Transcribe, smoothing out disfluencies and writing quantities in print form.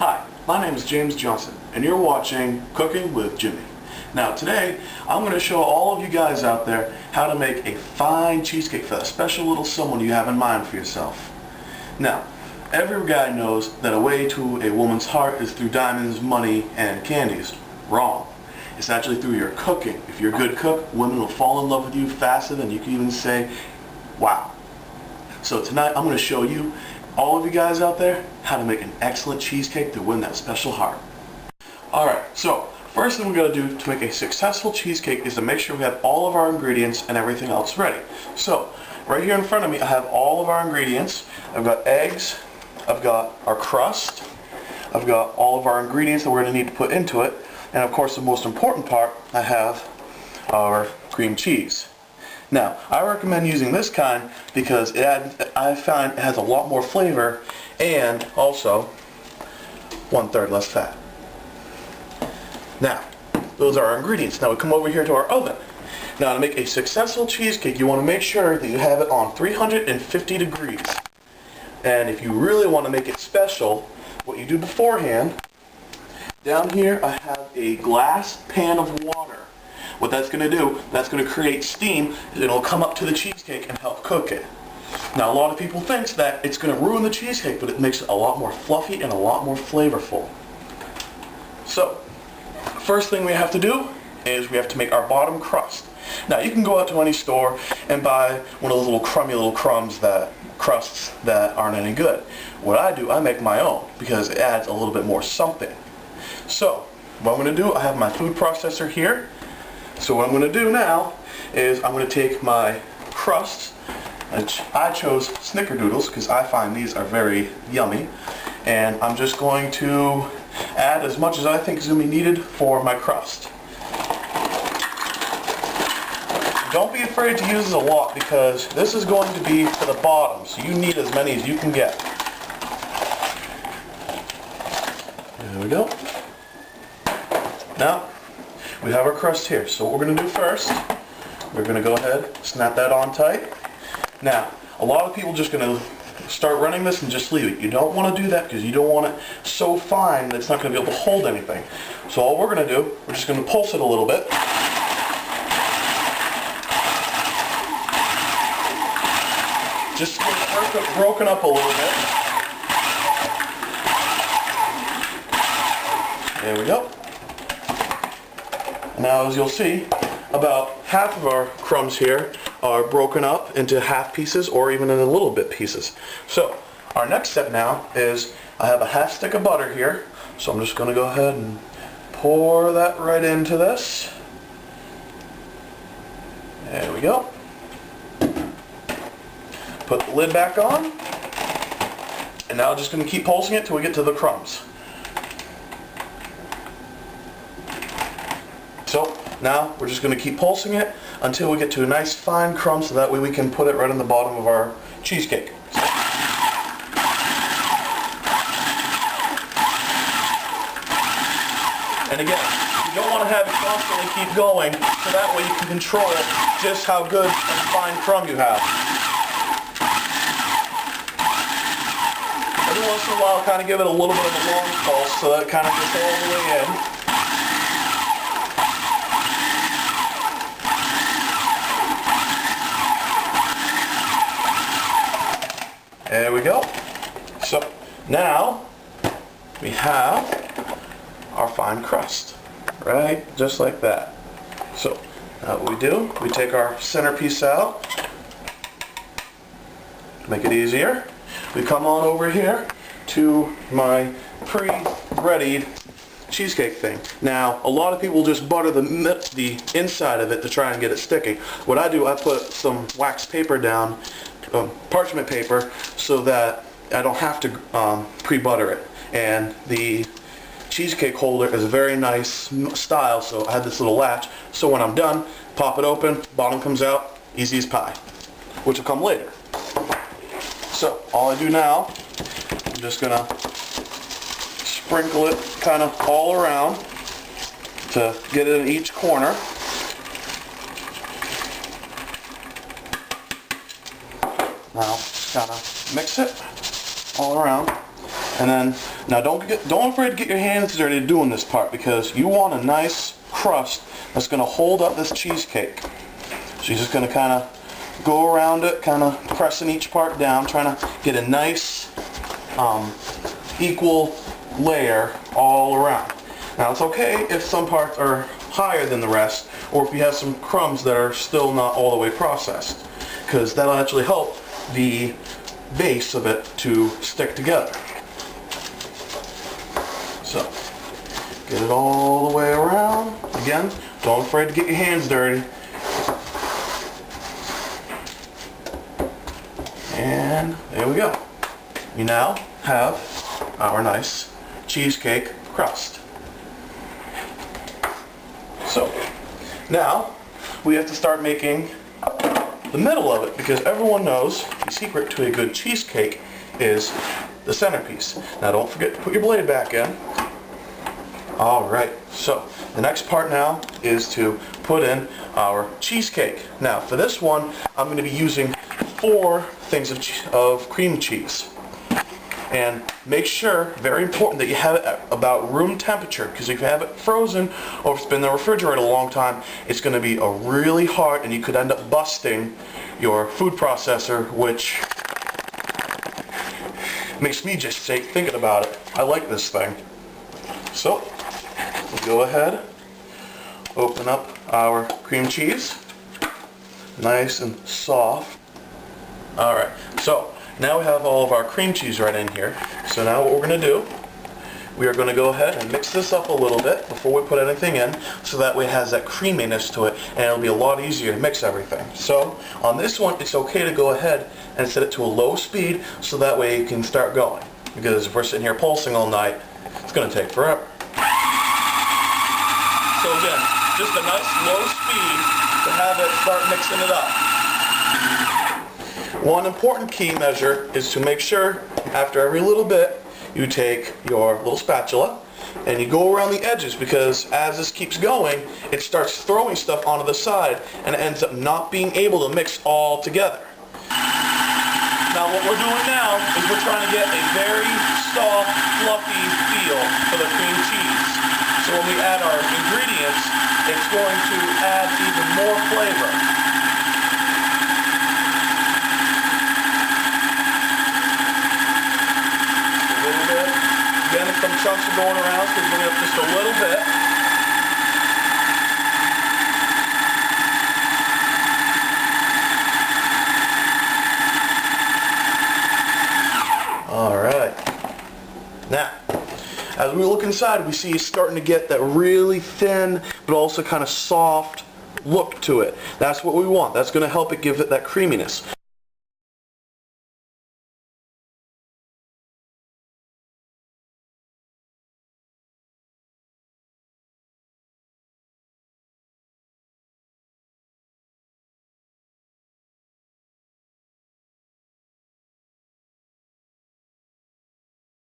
Hi, my name is James Johnson, and you're watching Cooking with Jimmy. Now today, I'm going to show all of you guys out there how to make a fine cheesecake for that special little someone you have in mind for yourself. Now, every guy knows that a way to a woman's heart is through diamonds, money, and candies. Wrong. It's actually through your cooking. If you're a good cook, women will fall in love with you faster than you can even say, wow. So tonight, I'm going to show you, all of you guys out there, how to make an excellent cheesecake to win that special heart. Alright, so first thing we're going to do to make a successful cheesecake is to make sure we have all of our ingredients and everything else ready. So, right here in front of me I have all of our ingredients. I've got eggs, I've got our crust, I've got all of our ingredients that we're going to need to put into it, and of course the most important part, I have our cream cheese. Now, I recommend using this kind because I find it has a lot more flavor and also 1/3 less fat. Now, those are our ingredients. Now we come over here to our oven. Now to make a successful cheesecake, you want to make sure that you have it on 350 degrees. And if you really want to make it special, what you do beforehand, down here I have a glass pan of water. What that's going to do, that's going to create steam, and it'll come up to the cheesecake and help cook it. Now a lot of people think that it's going to ruin the cheesecake, but it makes it a lot more fluffy and a lot more flavorful. So, first thing we have to do is we have to make our bottom crust. Now you can go out to any store and buy one of those little crummy little crusts that aren't any good. What I do, I make my own because it adds a little bit more something. So, what I'm going to do, I have my food processor here. So what I'm going to do now is I'm going to take my crusts, which I chose snickerdoodles because I find these are very yummy, and I'm just going to add as much as I think is going to be needed for my crust. Don't be afraid to use this a lot because this is going to be for the bottom, so you need as many as you can get. There we go. Now, we have our crust here. So what we're going to do first, we're going to go ahead, snap that on tight. Now, a lot of people just going to start running this and just leave it. You don't want to do that because you don't want it so fine that it's not going to be able to hold anything. So all we're going to do, we're just going to pulse it a little bit. Just to get it broken up a little bit. There we go. Now, as you'll see, about half of our crumbs here are broken up into half pieces or even in a little bit pieces. So, our next step now is I have a half stick of butter here. So I'm just going to go ahead and pour that right into this. There we go. Put the lid back on. And now I'm just going to keep pulsing it till we get to the crumbs. So now we're just going to keep pulsing it until we get to a nice fine crumb so that way we can put it right on the bottom of our cheesecake. And again, you don't want to have it constantly keep going so that way you can control just how good and fine crumb you have. Every once in a while kind of give it a little bit of a long pulse so that it kind of gets all the way in. There we go. So now we have our fine crust, right? Just like that. So now what we do, we take our centerpiece out to make it easier. We come on over here to my pre-readied cheesecake thing. Now, a lot of people just butter the inside of it to try and get it sticky. What I do, I put some wax paper down, parchment paper, so that I don't have to pre-butter it. And the cheesecake holder is a very nice style, so I have this little latch, so when I'm done, pop it open, bottom comes out, easy as pie, which will come later. So all I do now, I'm just gonna sprinkle it kind of all around to get it in each corner. Now, just kind of mix it all around. And then, now don't afraid to get your hands dirty doing this part, because you want a nice crust that's going to hold up this cheesecake. So you're just going to kind of go around it, kind of pressing each part down, trying to get a nice equal layer all around. Now it's okay if some parts are higher than the rest, or if you have some crumbs that are still not all the way processed, because that'll actually help the base of it to stick together. So, get it all the way around. Again, don't be afraid to get your hands dirty. And there we go. We now have our nice cheesecake crust. So, now we have to start making the middle of it, because everyone knows the secret to a good cheesecake is the centerpiece. Now don't forget to put your blade back in. Alright, so the next part now is to put in our cheesecake. Now for this one, I'm going to be using 4 things of cream cheese. And make sure, very important, that you have it at about room temperature, because if you have it frozen or if it's been in the refrigerator a long time, it's going to be a really hard, and you could end up busting your food processor, which makes me just shake thinking about it. I like this thing. So, we'll go ahead, open up our cream cheese, nice and soft. Alright, so now we have all of our cream cheese right in here. So now what we're going to do, we are going to go ahead and mix this up a little bit before we put anything in, so that way it has that creaminess to it, and it'll be a lot easier to mix everything. So on this one, it's okay to go ahead and set it to a low speed, so that way you can start going. Because if we're sitting here pulsing all night, it's going to take forever. So again, just a nice low speed to have it start mixing it up. One important key measure is to make sure after every little bit you take your little spatula and you go around the edges, because as this keeps going, it starts throwing stuff onto the side and it ends up not being able to mix all together. Now what we're doing now is we're trying to get a very soft, fluffy feel for the cream cheese. So when we add our ingredients, it's going to add even more flavor. Again, some chunks are going around, so we're bring it up just a little bit. Alright. Now, as we look inside, we see it's starting to get that really thin, but also kind of soft look to it. That's what we want. That's going to help it give it that creaminess.